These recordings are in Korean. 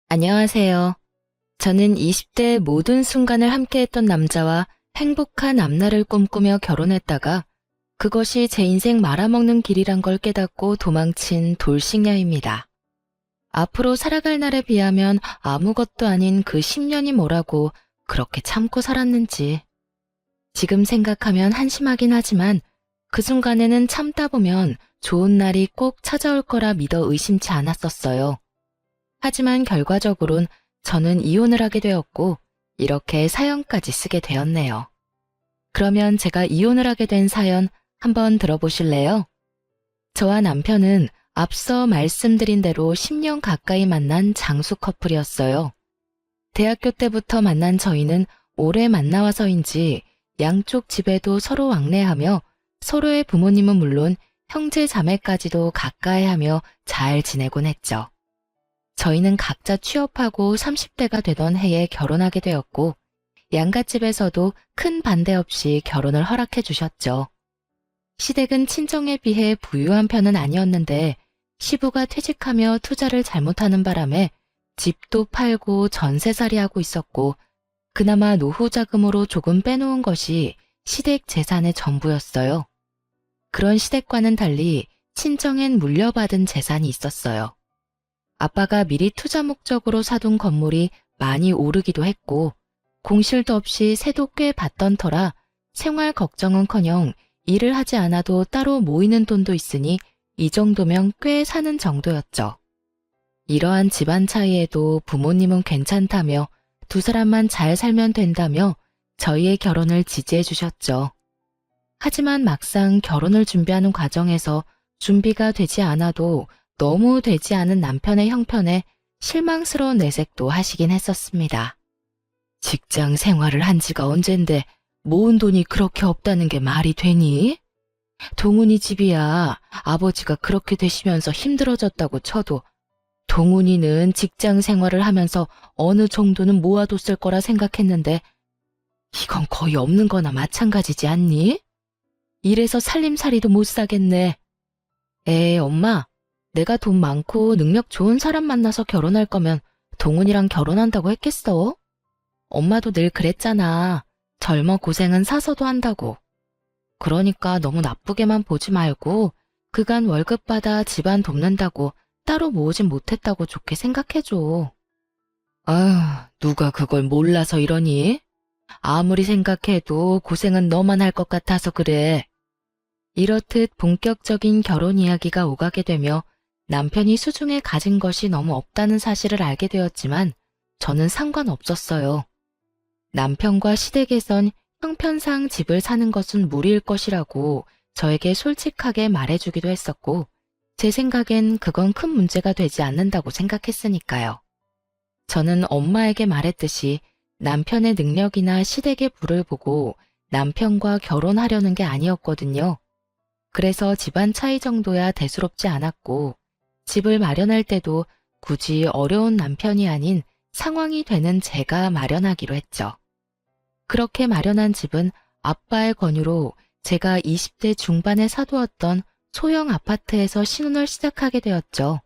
안녕하세요. 저는 20대 모든 순간을 함께했던 남자와 행복한 앞날을 꿈꾸며 결혼했다가 그것이 제 인생 말아먹는 길이란 걸 깨닫고 도망친 돌싱녀입니다. 앞으로 살아갈 날에 비하면 아무것도 아닌 그 10년이 뭐라고 그렇게 참고 살았는지. 지금 생각하면 한심하긴 하지만 그 순간에는 참다 보면 좋은 날이 꼭 찾아올 거라 믿어 의심치 않았었어요. 하지만 결과적으론 저는 이혼을 하게 되었고 이렇게 사연까지 쓰게 되었네요. 그러면 제가 이혼을 하게 된 사연 한번 들어보실래요? 저와 남편은 앞서 말씀드린 대로 10년 가까이 만난 장수 커플이었어요. 대학교 때부터 만난 저희는 오래 만나와서인지 양쪽 집에도 서로 왕래하며 서로의 부모님은 물론 형제 자매까지도 가까이하며 잘 지내곤 했죠. 저희는 각자 취업하고 30대가 되던 해에 결혼하게 되었고 양갓집에서도 큰 반대 없이 결혼을 허락해 주셨죠. 시댁은 친정에 비해 부유한 편은 아니었는데 시부가 퇴직하며 투자를 잘못하는 바람에 집도 팔고 전세살이하고 있었고 그나마 노후 자금으로 조금 빼놓은 것이 시댁 재산의 전부였어요. 그런 시댁과는 달리 친정엔 물려받은 재산이 있었어요. 아빠가 미리 투자 목적으로 사둔 건물이 많이 오르기도 했고 공실도 없이 세도 꽤 받던 터라 생활 걱정은커녕 일을 하지 않아도 따로 모이는 돈도 있으니 이 정도면 꽤 사는 정도였죠. 이러한 집안 차이에도 부모님은 괜찮다며 두 사람만 잘 살면 된다며 저희의 결혼을 지지해 주셨죠. 하지만 막상 결혼을 준비하는 과정에서 준비가 되지 않아도 너무 되지 않은 남편의 형편에 실망스러운 내색도 하시긴 했었습니다. 직장 생활을 한 지가 언젠데 모은 돈이 그렇게 없다는 게 말이 되니? 동훈이 집이야 아버지가 그렇게 되시면서 힘들어졌다고 쳐도 동훈이는 직장 생활을 하면서 어느 정도는 모아뒀을 거라 생각했는데 이건 거의 없는 거나 마찬가지지 않니? 이래서 살림살이도 못 사겠네. 엄마. 내가 돈 많고 능력 좋은 사람 만나서 결혼할 거면 동훈이랑 결혼한다고 했겠어? 엄마도 늘 그랬잖아. 젊어 고생은 사서도 한다고. 그러니까 너무 나쁘게만 보지 말고 그간 월급 받아 집안 돕는다고 따로 모으진 못했다고 좋게 생각해줘. 아휴, 누가 그걸 몰라서 이러니? 아무리 생각해도 고생은 너만 할 것 같아서 그래. 이렇듯 본격적인 결혼 이야기가 오가게 되며 남편이 수중에 가진 것이 너무 없다는 사실을 알게 되었지만 저는 상관없었어요. 남편과 시댁에선 형편상 집을 사는 것은 무리일 것이라고 저에게 솔직하게 말해주기도 했었고 제 생각엔 그건 큰 문제가 되지 않는다고 생각했으니까요. 저는 엄마에게 말했듯이 남편의 능력이나 시댁의 부를 보고 남편과 결혼하려는 게 아니었거든요. 그래서 집안 차이 정도야 대수롭지 않았고 집을 마련할 때도 굳이 어려운 남편이 아닌 상황이 되는 제가 마련하기로 했죠. 그렇게 마련한 집은 아빠의 권유로 제가 20대 중반에 사두었던 소형 아파트에서 신혼을 시작하게 되었죠.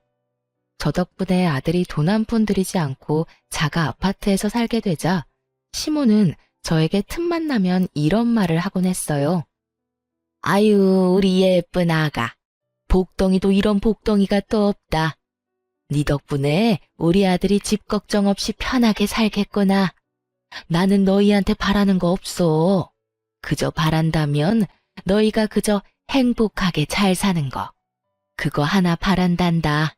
저 덕분에 아들이 돈 한 푼 들이지 않고 자가 아파트에서 살게 되자 시모는 저에게 틈만 나면 이런 말을 하곤 했어요. 아유, 우리 예쁜 아가. 복덩이도 이런 복덩이가 또 없다. 네 덕분에 우리 아들이 집 걱정 없이 편하게 살겠구나. 나는 너희한테 바라는 거 없어. 그저 바란다면 너희가 그저 행복하게 잘 사는 거. 그거 하나 바란단다.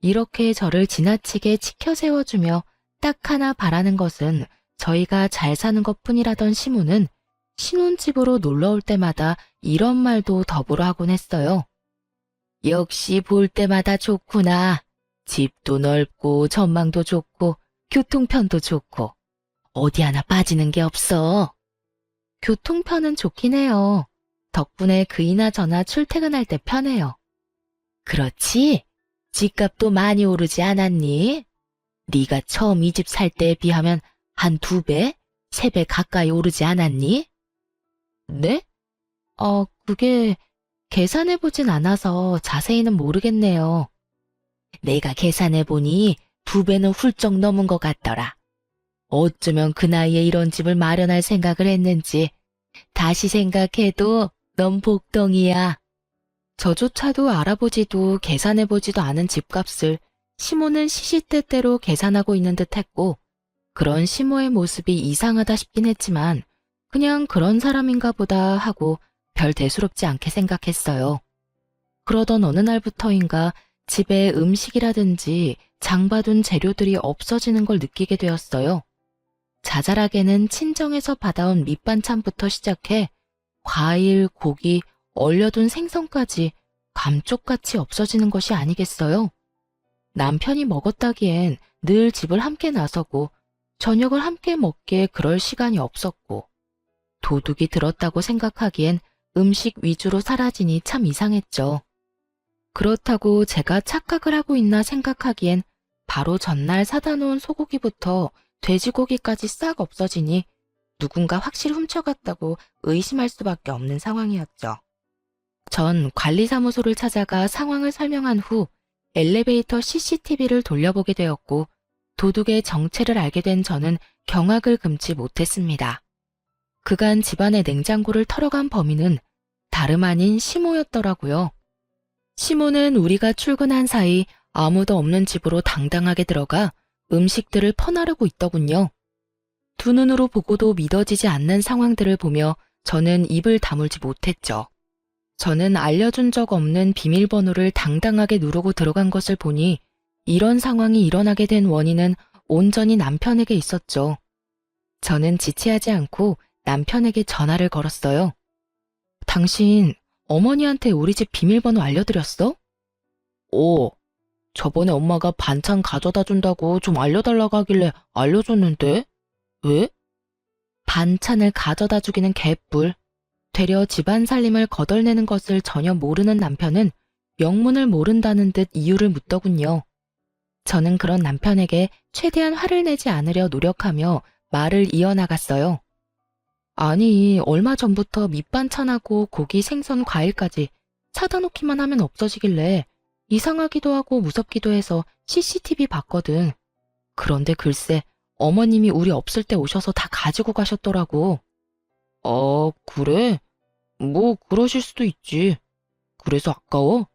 이렇게 저를 지나치게 치켜 세워주며 딱 하나 바라는 것은 저희가 잘 사는 것뿐이라던 시모는 신혼집으로 놀러올 때마다 이런 말도 더불어 하곤 했어요. 역시 볼 때마다 좋구나. 집도 넓고 전망도 좋고 교통편도 좋고 어디 하나 빠지는 게 없어. 교통편은 좋긴 해요. 덕분에 그이나 저나 출퇴근할 때 편해요. 그렇지? 집값도 많이 오르지 않았니? 네가 처음 이 집 살 때에 비하면 한 2배, 3배 가까이 오르지 않았니? 네? 그게 계산해보진 않아서 자세히는 모르겠네요. 내가 계산해보니 2배는 훌쩍 넘은 것 같더라. 어쩌면 그 나이에 이런 집을 마련할 생각을 했는지 다시 생각해도 넌 복덩이야. 저조차도 알아보지도 계산해보지도 않은 집값을 시모는 시시때때로 계산하고 있는 듯 했고 그런 시모의 모습이 이상하다 싶긴 했지만 그냥 그런 사람인가 보다 하고 별 대수롭지 않게 생각했어요. 그러던 어느 날부터인가 집에 음식이라든지 장봐둔 재료들이 없어지는 걸 느끼게 되었어요. 자잘하게는 친정에서 받아온 밑반찬부터 시작해 과일, 고기, 얼려둔 생선까지 감쪽같이 없어지는 것이 아니겠어요? 남편이 먹었다기엔 늘 집을 함께 나서고 저녁을 함께 먹기에 그럴 시간이 없었고 도둑이 들었다고 생각하기엔 음식 위주로 사라지니 참 이상했죠. 그렇다고 제가 착각을 하고 있나 생각하기엔 바로 전날 사다 놓은 소고기부터 돼지고기까지 싹 없어지니 누군가 확실히 훔쳐갔다고 의심할 수밖에 없는 상황이었죠. 전 관리사무소를 찾아가 상황을 설명한 후 엘리베이터 CCTV를 돌려보게 되었고 도둑의 정체를 알게 된 저는 경악을 금치 못했습니다. 그간 집안의 냉장고를 털어간 범인은 다름 아닌 시모였더라고요. 시모는 우리가 출근한 사이 아무도 없는 집으로 당당하게 들어가 음식들을 퍼나르고 있더군요. 두 눈으로 보고도 믿어지지 않는 상황들을 보며 저는 입을 다물지 못했죠. 저는 알려준 적 없는 비밀번호를 당당하게 누르고 들어간 것을 보니 이런 상황이 일어나게 된 원인은 온전히 남편에게 있었죠. 저는 지체하지 않고 남편에게 전화를 걸었어요. 당신 어머니한테 우리 집 비밀번호 알려드렸어? 저번에 엄마가 반찬 가져다 준다고 좀 알려달라고 하길래 알려줬는데? 왜? 반찬을 가져다 주기는 개뿔. 되려 집안 살림을 거덜내는 것을 전혀 모르는 남편은 명문을 모른다는 듯 이유를 묻더군요. 저는 그런 남편에게 최대한 화를 내지 않으려 노력하며 말을 이어나갔어요. 아니, 얼마 전부터 밑반찬하고 고기, 생선, 과일까지 사다 놓기만 하면 없어지길래 이상하기도 하고 무섭기도 해서 CCTV 봤거든. 그런데 글쎄 어머님이 우리 없을 때 오셔서 다 가지고 가셨더라고. 그래? 뭐 그러실 수도 있지. 그래서 아까워?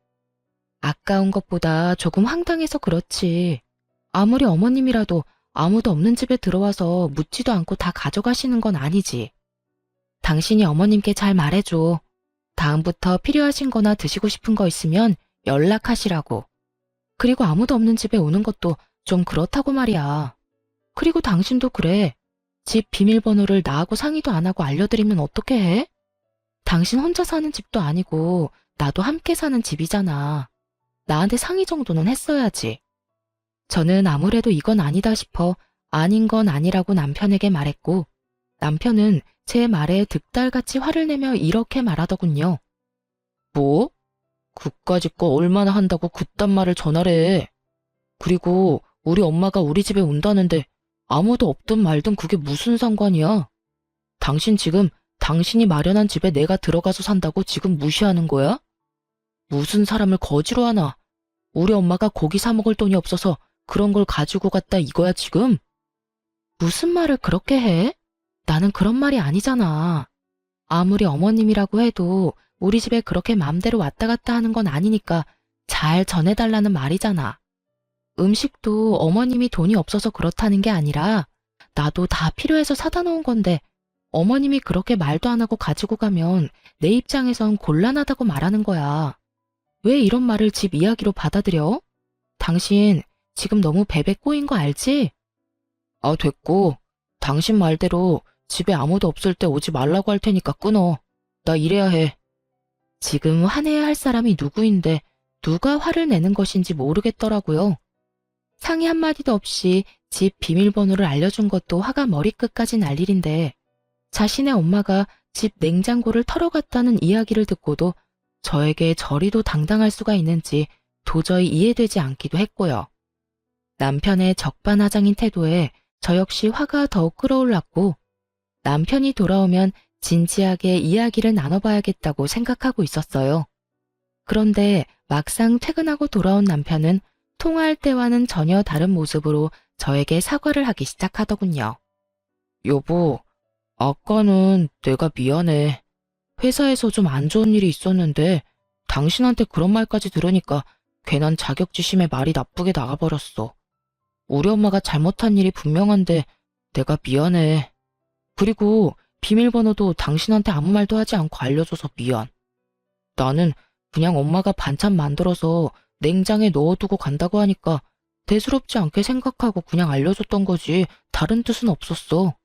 아까운 것보다 조금 황당해서 그렇지. 아무리 어머님이라도 아무도 없는 집에 들어와서 묻지도 않고 다 가져가시는 건 아니지. 당신이 어머님께 잘 말해줘. 다음부터 필요하신 거나 드시고 싶은 거 있으면 연락하시라고. 그리고 아무도 없는 집에 오는 것도 좀 그렇다고 말이야. 그리고 당신도 그래. 집 비밀번호를 나하고 상의도 안 하고 알려드리면 어떻게 해? 당신 혼자 사는 집도 아니고 나도 함께 사는 집이잖아. 나한테 상의 정도는 했어야지. 저는 아무래도 이건 아니다 싶어 아닌 건 아니라고 남편에게 말했고 남편은 제 말에 득달같이 화를 내며 이렇게 말하더군요. 뭐? 그까짓 거 얼마나 한다고 그딴 말을 전하래. 그리고 우리 엄마가 우리 집에 온다는데 아무도 없든 말든 그게 무슨 상관이야. 당신 지금 당신이 마련한 집에 내가 들어가서 산다고 지금 무시하는 거야? 무슨 사람을 거지로 하나. 우리 엄마가 고기 사 먹을 돈이 없어서 그런 걸 가지고 갔다 이거야 지금? 무슨 말을 그렇게 해? 나는 그런 말이 아니잖아. 아무리 어머님이라고 해도 우리 집에 그렇게 맘대로 왔다 갔다 하는 건 아니니까 잘 전해달라는 말이잖아. 음식도 어머님이 돈이 없어서 그렇다는 게 아니라 나도 다 필요해서 사다 놓은 건데 어머님이 그렇게 말도 안 하고 가지고 가면 내 입장에선 곤란하다고 말하는 거야. 왜 이런 말을 집 이야기로 받아들여? 당신 지금 너무 베베 꼬인 거 알지? 됐고. 당신 말대로 집에 아무도 없을 때 오지 말라고 할 테니까 끊어. 나 일해야 해. 지금 화내야 할 사람이 누구인데 누가 화를 내는 것인지 모르겠더라고요. 상의 한마디도 없이 집 비밀번호를 알려준 것도 화가 머리끝까지 날 일인데 자신의 엄마가 집 냉장고를 털어갔다는 이야기를 듣고도 저에게 저리도 당당할 수가 있는지 도저히 이해되지 않기도 했고요. 남편의 적반하장인 태도에 저 역시 화가 더욱 끌어올랐고 남편이 돌아오면 진지하게 이야기를 나눠봐야겠다고 생각하고 있었어요. 그런데 막상 퇴근하고 돌아온 남편은 통화할 때와는 전혀 다른 모습으로 저에게 사과를 하기 시작하더군요. 여보, 아까는 내가 미안해. 회사에서 좀 안 좋은 일이 있었는데 당신한테 그런 말까지 들으니까 괜한 자격지심에 말이 나쁘게 나가버렸어. 우리 엄마가 잘못한 일이 분명한데 내가 미안해. 그리고 비밀번호도 당신한테 아무 말도 하지 않고 알려줘서 미안. 나는 그냥 엄마가 반찬 만들어서 냉장에 넣어두고 간다고 하니까 대수롭지 않게 생각하고 그냥 알려줬던 거지 다른 뜻은 없었어.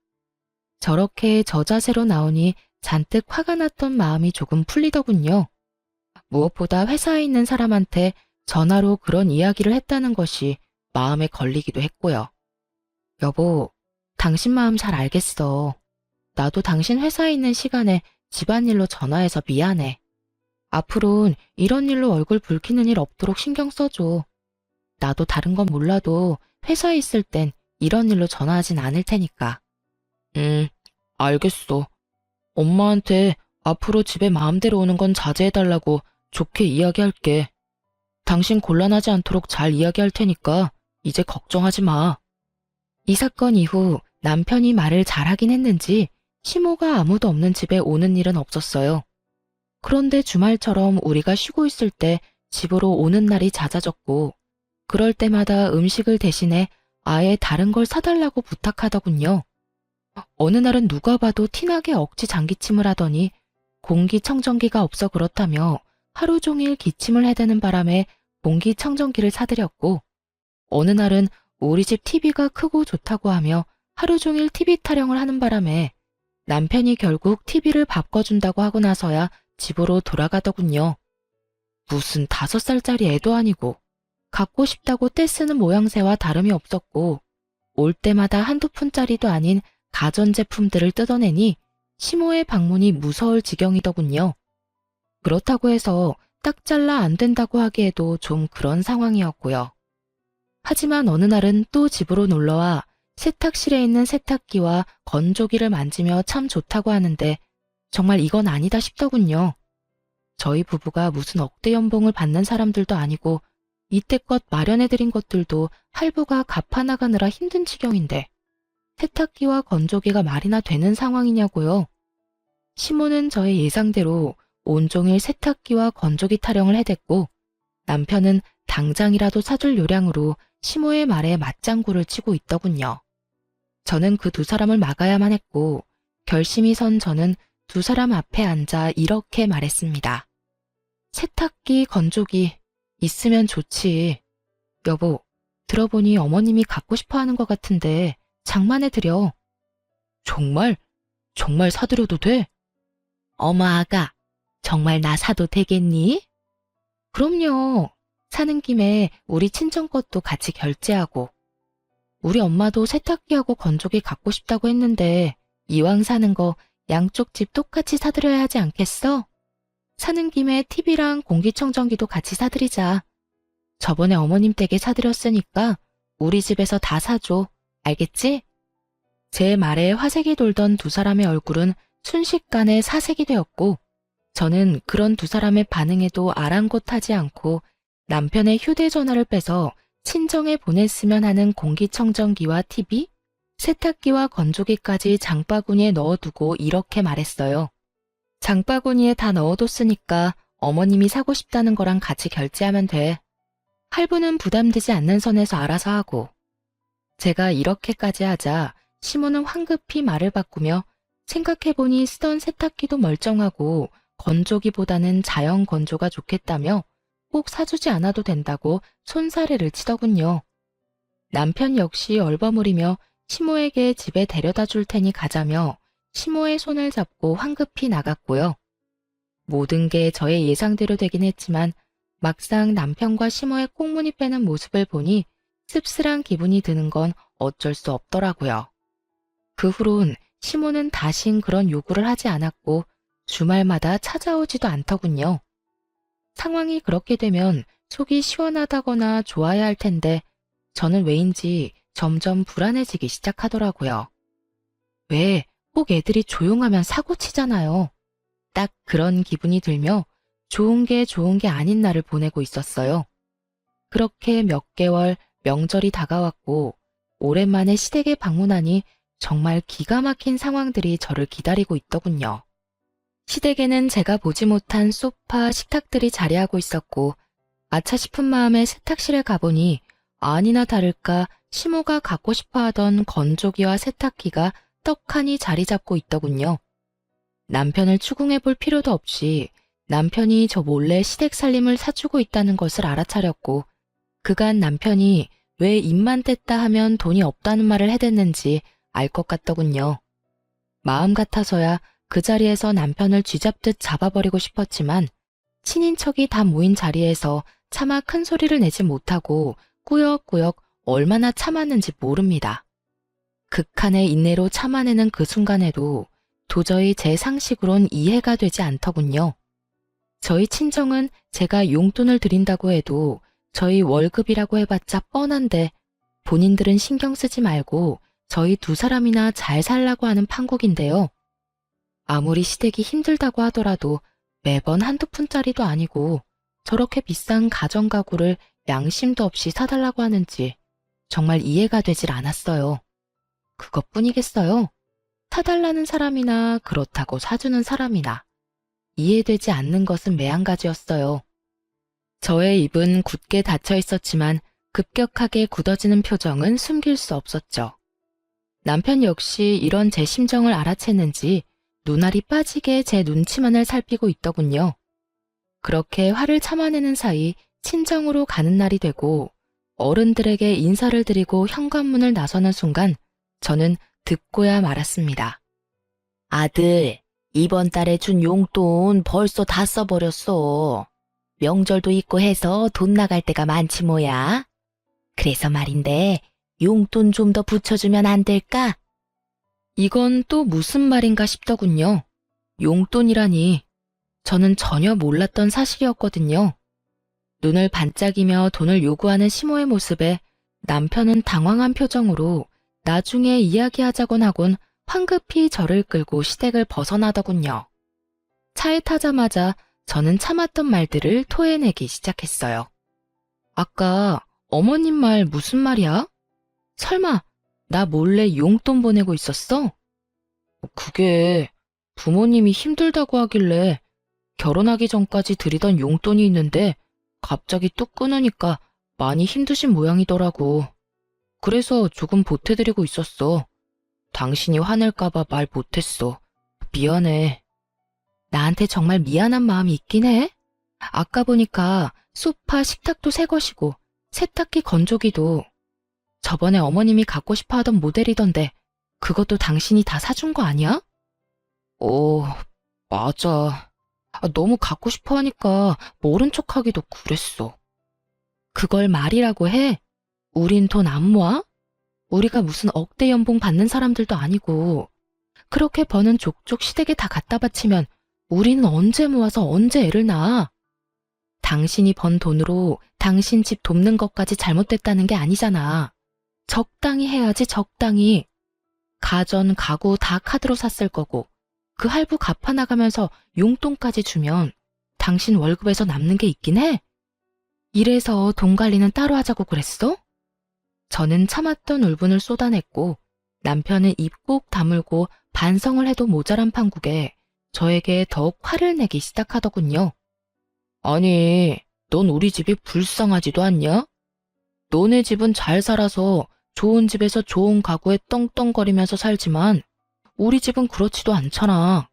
저렇게 저자세로 나오니 잔뜩 화가 났던 마음이 조금 풀리더군요. 무엇보다 회사에 있는 사람한테 전화로 그런 이야기를 했다는 것이 마음에 걸리기도 했고요. 여보, 당신 마음 잘 알겠어. 나도 당신 회사에 있는 시간에 집안일로 전화해서 미안해. 앞으론 이런 일로 얼굴 붉히는 일 없도록 신경 써줘. 나도 다른 건 몰라도 회사에 있을 땐 이런 일로 전화하진 않을 테니까. 알겠어. 엄마한테 앞으로 집에 마음대로 오는 건 자제해달라고 좋게 이야기할게. 당신 곤란하지 않도록 잘 이야기할 테니까 이제 걱정하지 마. 이 사건 이후 남편이 말을 잘하긴 했는지 시모가 아무도 없는 집에 오는 일은 없었어요. 그런데 주말처럼 우리가 쉬고 있을 때 집으로 오는 날이 잦아졌고 그럴 때마다 음식을 대신해 아예 다른 걸 사달라고 부탁하더군요. 어느 날은 누가 봐도 티나게 억지 장기침을 하더니 공기청정기가 없어 그렇다며 하루 종일 기침을 해대는 바람에 공기청정기를 사드렸고 어느 날은 우리 집 TV가 크고 좋다고 하며 하루 종일 TV 타령을 하는 바람에 남편이 결국 TV를 바꿔준다고 하고 나서야 집으로 돌아가더군요. 무슨 5살짜리 애도 아니고 갖고 싶다고 떼쓰는 모양새와 다름이 없었고 올 때마다 한두 푼짜리도 아닌 가전제품들을 뜯어내니 시모의 방문이 무서울 지경이더군요. 그렇다고 해서 딱 잘라 안 된다고 하기에도 좀 그런 상황이었고요. 하지만 어느 날은 또 집으로 놀러와 세탁실에 있는 세탁기와 건조기를 만지며 참 좋다고 하는데 정말 이건 아니다 싶더군요. 저희 부부가 무슨 억대 연봉을 받는 사람들도 아니고 이때껏 마련해드린 것들도 할부가 갚아나가느라 힘든 지경인데 세탁기와 건조기가 말이나 되는 상황이냐고요. 시모는 저의 예상대로 온종일 세탁기와 건조기 타령을 해댔고 남편은 당장이라도 사줄 요량으로 시모의 말에 맞장구를 치고 있더군요. 저는 그 두 사람을 막아야만 했고 결심이 선 저는 두 사람 앞에 앉아 이렇게 말했습니다. 세탁기, 건조기 있으면 좋지. 여보, 들어보니 어머님이 갖고 싶어 하는 것 같은데 장만해 드려. 정말? 정말 사드려도 돼? 어머 아가, 정말 나 사도 되겠니? 그럼요. 사는 김에 우리 친정 것도 같이 결제하고. 우리 엄마도 세탁기하고 건조기 갖고 싶다고 했는데 이왕 사는 거 양쪽 집 똑같이 사드려야 하지 않겠어? 사는 김에 TV랑 공기청정기도 같이 사드리자. 저번에 어머님 댁에 사드렸으니까 우리 집에서 다 사줘. 알겠지? 제 말에 화색이 돌던 두 사람의 얼굴은 순식간에 사색이 되었고 저는 그런 두 사람의 반응에도 아랑곳하지 않고 남편의 휴대전화를 빼서 친정에 보냈으면 하는 공기청정기와 TV, 세탁기와 건조기까지 장바구니에 넣어두고 이렇게 말했어요. 장바구니에 다 넣어뒀으니까 어머님이 사고 싶다는 거랑 같이 결제하면 돼. 할부는 부담되지 않는 선에서 알아서 하고. 제가 이렇게까지 하자 시모는 황급히 말을 바꾸며 생각해보니 쓰던 세탁기도 멀쩡하고 건조기보다는 자연 건조가 좋겠다며 꼭 사주지 않아도 된다고 손사래를 치더군요. 남편 역시 얼버무리며 시모에게 집에 데려다 줄 테니 가자며 시모의 손을 잡고 황급히 나갔고요. 모든 게 저의 예상대로 되긴 했지만 막상 남편과 시모의 꽁무니 빼는 모습을 보니 씁쓸한 기분이 드는 건 어쩔 수 없더라고요. 그 후론 시모는 다신 그런 요구를 하지 않았고 주말마다 찾아오지도 않더군요. 상황이 그렇게 되면 속이 시원하다거나 좋아야 할 텐데 저는 왜인지 점점 불안해지기 시작하더라고요. 왜 꼭 애들이 조용하면 사고치잖아요. 딱 그런 기분이 들며 좋은 게 아닌 날을 보내고 있었어요. 그렇게 몇 개월 명절이 다가왔고 오랜만에 시댁에 방문하니 정말 기가 막힌 상황들이 저를 기다리고 있더군요. 시댁에는 제가 보지 못한 소파, 식탁들이 자리하고 있었고 아차 싶은 마음에 세탁실에 가보니 아니나 다를까 시모가 갖고 싶어하던 건조기와 세탁기가 떡하니 자리 잡고 있더군요. 남편을 추궁해 볼 필요도 없이 남편이 저 몰래 시댁 살림을 사주고 있다는 것을 알아차렸고 그간 남편이 왜 입만 뗐다 하면 돈이 없다는 말을 해댔는지 알 것 같더군요. 마음 같아서야 그 자리에서 남편을 쥐잡듯 잡아버리고 싶었지만 친인척이 다 모인 자리에서 차마 큰 소리를 내지 못하고 꾸역꾸역 얼마나 참았는지 모릅니다. 극한의 인내로 참아내는 그 순간에도 도저히 제 상식으론 이해가 되지 않더군요. 저희 친정은 제가 용돈을 드린다고 해도 저희 월급이라고 해봤자 뻔한데 본인들은 신경 쓰지 말고 저희 두 사람이나 잘 살라고 하는 판국인데요. 아무리 시댁이 힘들다고 하더라도 매번 한두 푼짜리도 아니고 저렇게 비싼 가전가구를 양심도 없이 사달라고 하는지 정말 이해가 되질 않았어요. 그것뿐이겠어요? 사달라는 사람이나 그렇다고 사주는 사람이나 이해되지 않는 것은 매한가지였어요. 저의 입은 굳게 닫혀 있었지만 급격하게 굳어지는 표정은 숨길 수 없었죠. 남편 역시 이런 제 심정을 알아챘는지 눈알이 빠지게 제 눈치만을 살피고 있더군요. 그렇게 화를 참아내는 사이 친정으로 가는 날이 되고 어른들에게 인사를 드리고 현관문을 나서는 순간 저는 듣고야 말았습니다. 아들, 이번 달에 준 용돈 벌써 다 써버렸어. 명절도 있고 해서 돈 나갈 때가 많지 뭐야. 그래서 말인데 용돈 좀 더 붙여주면 안 될까? 이건 또 무슨 말인가 싶더군요. 용돈이라니. 저는 전혀 몰랐던 사실이었거든요. 눈을 반짝이며 돈을 요구하는 시모의 모습에 남편은 당황한 표정으로 나중에 이야기하자곤 하곤 황급히 저를 끌고 시댁을 벗어나더군요. 차에 타자마자 저는 참았던 말들을 토해내기 시작했어요. 아까 어머님 말 무슨 말이야? 설마 나 몰래 용돈 보내고 있었어? 그게 부모님이 힘들다고 하길래 결혼하기 전까지 드리던 용돈이 있는데 갑자기 뚝 끊으니까 많이 힘드신 모양이더라고. 그래서 조금 보태드리고 있었어. 당신이 화낼까봐 말 못했어. 미안해. 나한테 정말 미안한 마음이 있긴 해. 아까 보니까 소파, 식탁도 새 것이고 세탁기, 건조기도 저번에 어머님이 갖고 싶어 하던 모델이던데 그것도 당신이 다 사준 거 아니야? 맞아. 너무 갖고 싶어 하니까 모른 척하기도 그랬어. 그걸 말이라고 해? 우린 돈 안 모아? 우리가 무슨 억대 연봉 받는 사람들도 아니고 그렇게 버는 족족 시댁에 다 갖다 바치면 우리는 언제 모아서 언제 애를 낳아? 당신이 번 돈으로 당신 집 돕는 것까지 잘못됐다는 게 아니잖아. 적당히 해야지 적당히. 가전, 가구 다 카드로 샀을 거고 그 할부 갚아나가면서 용돈까지 주면 당신 월급에서 남는 게 있긴 해? 이래서 돈 관리는 따로 하자고 그랬어? 저는 참았던 울분을 쏟아냈고 남편은 입 꼭 다물고 반성을 해도 모자란 판국에 저에게 더욱 화를 내기 시작하더군요. 아니, 넌 우리 집이 불쌍하지도 않냐? 너네 집은 잘 살아서 좋은 집에서 좋은 가구에 떵떵거리면서 살지만 우리 집은 그렇지도 않잖아.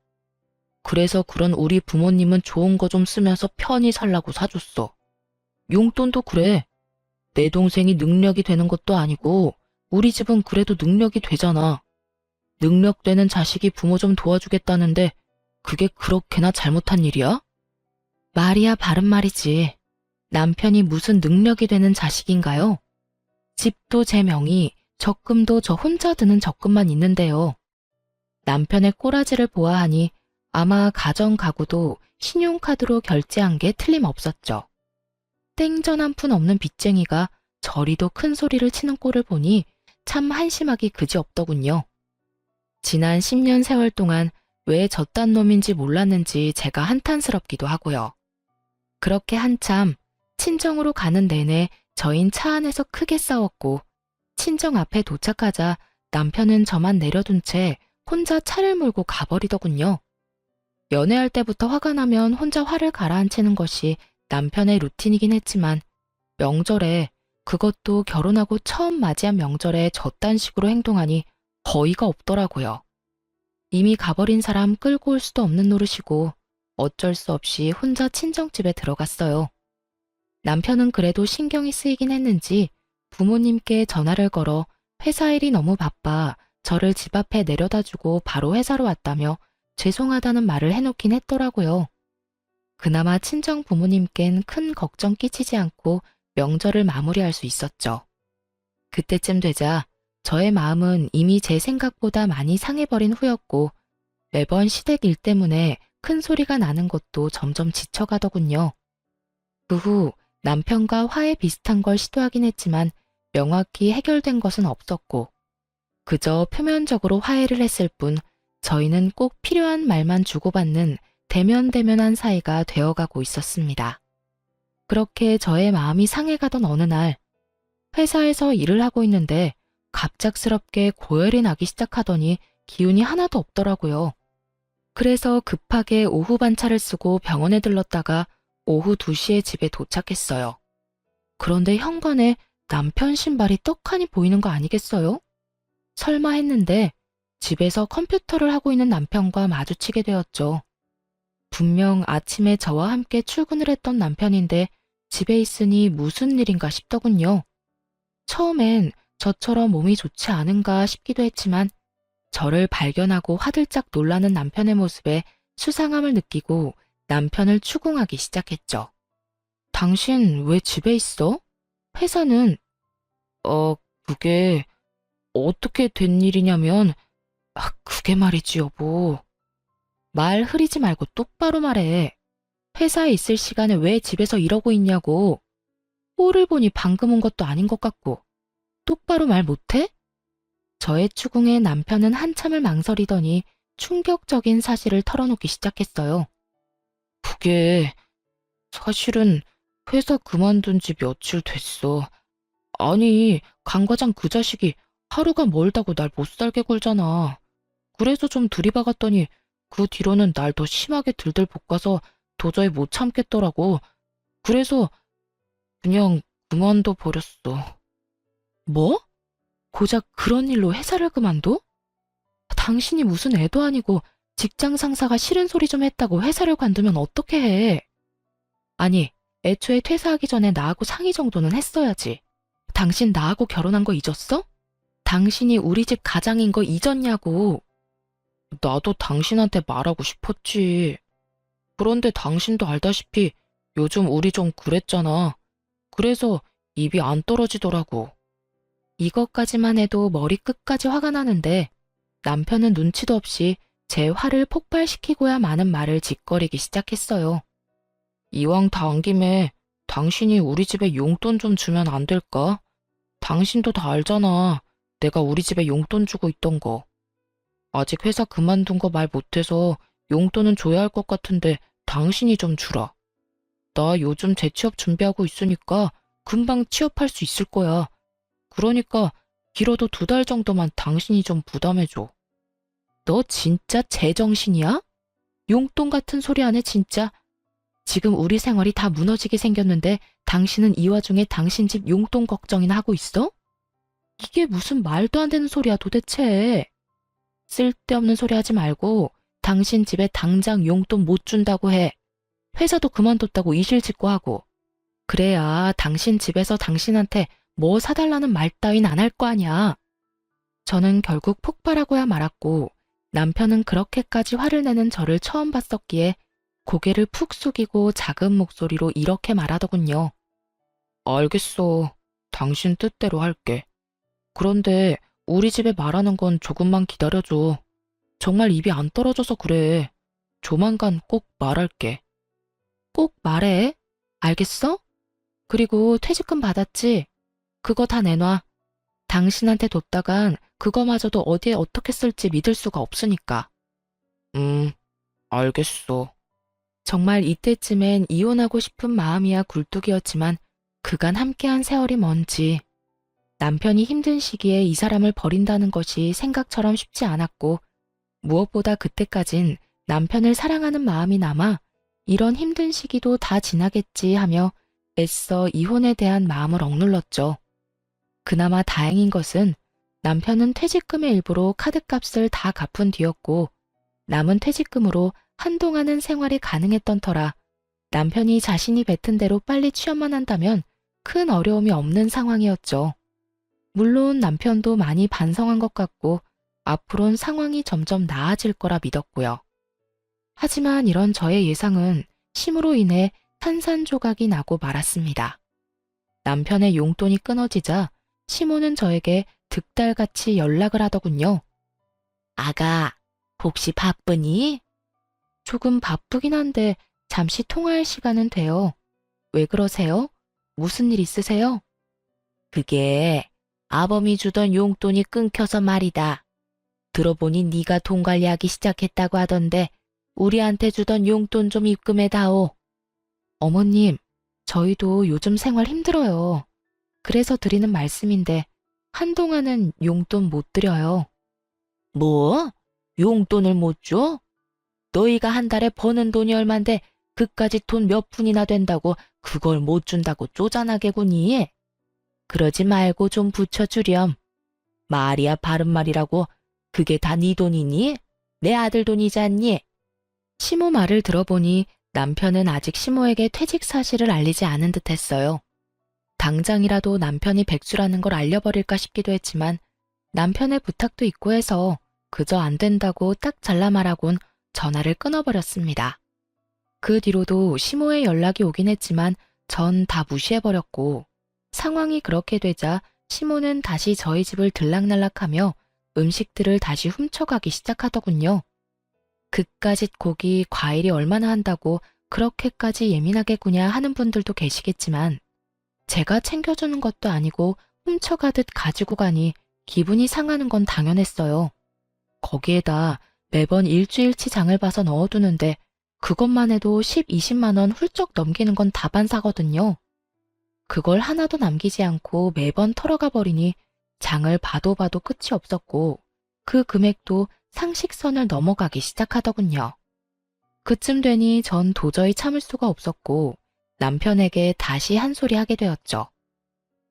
그래서 그런 우리 부모님은 좋은 거 좀 쓰면서 편히 살라고 사줬어. 용돈도 그래. 내 동생이 능력이 되는 것도 아니고 우리 집은 그래도 능력이 되잖아. 능력되는 자식이 부모 좀 도와주겠다는데 그게 그렇게나 잘못한 일이야? 말이야 바른 말이지. 남편이 무슨 능력이 되는 자식인가요? 집도 제 명의, 적금도 저 혼자 드는 적금만 있는데요. 남편의 꼬라지를 보아하니 아마 가전 가구도 신용카드로 결제한 게 틀림없었죠. 땡전 한 푼 없는 빚쟁이가 저리도 큰 소리를 치는 꼴을 보니 참 한심하기 그지없더군요. 지난 10년 세월 동안 왜 저딴 놈인지 몰랐는지 제가 한탄스럽기도 하고요. 그렇게 한참 친정으로 가는 내내 저흰 차 안에서 크게 싸웠고 친정 앞에 도착하자 남편은 저만 내려둔 채 혼자 차를 몰고 가버리더군요. 연애할 때부터 화가 나면 혼자 화를 가라앉히는 것이 남편의 루틴이긴 했지만 명절에, 그것도 결혼하고 처음 맞이한 명절에 저딴 식으로 행동하니 어이가 없더라고요. 이미 가버린 사람 끌고 올 수도 없는 노릇이고 어쩔 수 없이 혼자 친정집에 들어갔어요. 남편은 그래도 신경이 쓰이긴 했는지 부모님께 전화를 걸어 회사 일이 너무 바빠 저를 집 앞에 내려다주고 바로 회사로 왔다며 죄송하다는 말을 해놓긴 했더라고요. 그나마 친정 부모님께는 큰 걱정 끼치지 않고 명절을 마무리할 수 있었죠. 그때쯤 되자 저의 마음은 이미 제 생각보다 많이 상해버린 후였고 매번 시댁 일 때문에 큰 소리가 나는 것도 점점 지쳐가더군요. 그 후 남편과 화해 비슷한 걸 시도하긴 했지만 명확히 해결된 것은 없었고 그저 표면적으로 화해를 했을 뿐 저희는 꼭 필요한 말만 주고받는 대면대면한 사이가 되어가고 있었습니다. 그렇게 저의 마음이 상해가던 어느 날 회사에서 일을 하고 있는데 갑작스럽게 고열이 나기 시작하더니 기운이 하나도 없더라고요. 그래서 급하게 오후 반차를 쓰고 병원에 들렀다가 오후 2시에 집에 도착했어요. 그런데 현관에 남편 신발이 떡하니 보이는 거 아니겠어요? 설마 했는데 집에서 컴퓨터를 하고 있는 남편과 마주치게 되었죠. 분명 아침에 저와 함께 출근을 했던 남편인데 집에 있으니 무슨 일인가 싶더군요. 처음엔 저처럼 몸이 좋지 않은가 싶기도 했지만 저를 발견하고 화들짝 놀라는 남편의 모습에 수상함을 느끼고 남편을 추궁하기 시작했죠. 당신 왜 집에 있어? 회사는? 그게 어떻게 된 일이냐면, 그게 말이지 여보. 말 흐리지 말고 똑바로 말해. 회사에 있을 시간에 왜 집에서 이러고 있냐고. 꼴을 보니 방금 온 것도 아닌 것 같고. 똑바로 말 못해? 저의 추궁에 남편은 한참을 망설이더니 충격적인 사실을 털어놓기 시작했어요. 그게 사실은 회사 그만둔 지 며칠 됐어. 아니, 강 과장 그 자식이 하루가 멀다고 날 못 살게 굴잖아. 그래서 좀 들이박았더니 그 뒤로는 날 더 심하게 들들 볶아서 도저히 못 참겠더라고. 그래서 그냥 그만둬 버렸어. 뭐? 고작 그런 일로 회사를 그만둬? 당신이 무슨 애도 아니고 직장 상사가 싫은 소리 좀 했다고 회사를 관두면 어떻게 해? 아니, 애초에 퇴사하기 전에 나하고 상의 정도는 했어야지. 당신 나하고 결혼한 거 잊었어? 당신이 우리 집 가장인 거 잊었냐고. 나도 당신한테 말하고 싶었지. 그런데 당신도 알다시피 요즘 우리 좀 그랬잖아. 그래서 입이 안 떨어지더라고. 이것까지만 해도 머리끝까지 화가 나는데 남편은 눈치도 없이 제 화를 폭발시키고야 마는 말을 짓거리기 시작했어요. 이왕 다 온 김에 당신이 우리 집에 용돈 좀 주면 안 될까? 당신도 다 알잖아. 내가 우리 집에 용돈 주고 있던 거. 아직 회사 그만둔 거 말 못해서 용돈은 줘야 할 것 같은데 당신이 좀 주라. 나 요즘 재취업 준비하고 있으니까 금방 취업할 수 있을 거야. 그러니까 길어도 2달 정도만 당신이 좀 부담해줘. 너 진짜 제정신이야? 용돈 같은 소리 안 해 진짜. 지금 우리 생활이 다 무너지게 생겼는데 당신은 이 와중에 당신 집 용돈 걱정이나 하고 있어? 이게 무슨 말도 안 되는 소리야 도대체. 쓸데없는 소리 하지 말고 당신 집에 당장 용돈 못 준다고 해. 회사도 그만뒀다고 이실직고 하고. 그래야 당신 집에서 당신한테 뭐 사달라는 말 따윈 안 할 거 아니야. 저는 결국 폭발하고야 말았고 남편은 그렇게까지 화를 내는 저를 처음 봤었기에 고개를 푹 숙이고 작은 목소리로 이렇게 말하더군요. 알겠어. 당신 뜻대로 할게. 그런데 우리 집에 말하는 건 조금만 기다려줘. 정말 입이 안 떨어져서 그래. 조만간 꼭 말할게. 꼭 말해. 알겠어? 그리고 퇴직금 받았지? 그거 다 내놔. 당신한테 뒀다간 그거마저도 어디에 어떻게 쓸지 믿을 수가 없으니까. 알겠어. 정말 이때쯤엔 이혼하고 싶은 마음이야 굴뚝이었지만 그간 함께한 세월이 먼지. 남편이 힘든 시기에 이 사람을 버린다는 것이 생각처럼 쉽지 않았고, 무엇보다 그때까진 남편을 사랑하는 마음이 남아 이런 힘든 시기도 다 지나겠지 하며 애써 이혼에 대한 마음을 억눌렀죠. 그나마 다행인 것은 남편은 퇴직금의 일부로 카드값을 다 갚은 뒤였고, 남은 퇴직금으로 한동안은 생활이 가능했던 터라 남편이 자신이 뱉은 대로 빨리 취업만 한다면 큰 어려움이 없는 상황이었죠. 물론 남편도 많이 반성한 것 같고 앞으론 상황이 점점 나아질 거라 믿었고요. 하지만 이런 저의 예상은 심으로 인해 산산조각이 나고 말았습니다. 남편의 용돈이 끊어지자 시모는 저에게 득달같이 연락을 하더군요. 아가, 혹시 바쁘니? 조금 바쁘긴 한데 잠시 통화할 시간은 돼요. 왜 그러세요? 무슨 일 있으세요? 그게 아범이 주던 용돈이 끊겨서 말이다. 들어보니 네가 돈 관리하기 시작했다고 하던데 우리한테 주던 용돈 좀 입금해다오. 어머님, 저희도 요즘 생활 힘들어요. 그래서 드리는 말씀인데 한동안은 용돈 못 드려요. 뭐? 용돈을 못 줘? 너희가 한 달에 버는 돈이 얼만데 그까짓 돈 몇 푼이나 된다고 그걸 못 준다고 쪼잔하게구니? 그러지 말고 좀 붙여주렴. 말이야 바른 말이라고. 그게 다 네 돈이니? 내 아들 돈이지 않니? 시모 말을 들어보니 남편은 아직 시모에게 퇴직 사실을 알리지 않은 듯 했어요. 당장이라도 남편이 백수라는 걸 알려버릴까 싶기도 했지만 남편의 부탁도 있고 해서 그저 안 된다고 딱 잘라 말하곤 전화를 끊어버렸습니다. 그 뒤로도 시모의 연락이 오긴 했지만 전 다 무시해버렸고, 상황이 그렇게 되자 시모는 다시 저희 집을 들락날락하며 음식들을 다시 훔쳐가기 시작하더군요. 그까짓 고기, 과일이 얼마나 한다고 그렇게까지 예민하게 구냐 하는 분들도 계시겠지만 제가 챙겨주는 것도 아니고 훔쳐가듯 가지고 가니 기분이 상하는 건 당연했어요. 거기에다 매번 일주일치 장을 봐서 넣어두는데 그것만 해도 10, 20만 원 훌쩍 넘기는 건 다반사거든요. 그걸 하나도 남기지 않고 매번 털어가 버리니 장을 봐도 봐도 끝이 없었고 그 금액도 상식선을 넘어가기 시작하더군요. 그쯤 되니 전 도저히 참을 수가 없었고 남편에게 다시 한 소리 하게 되었죠.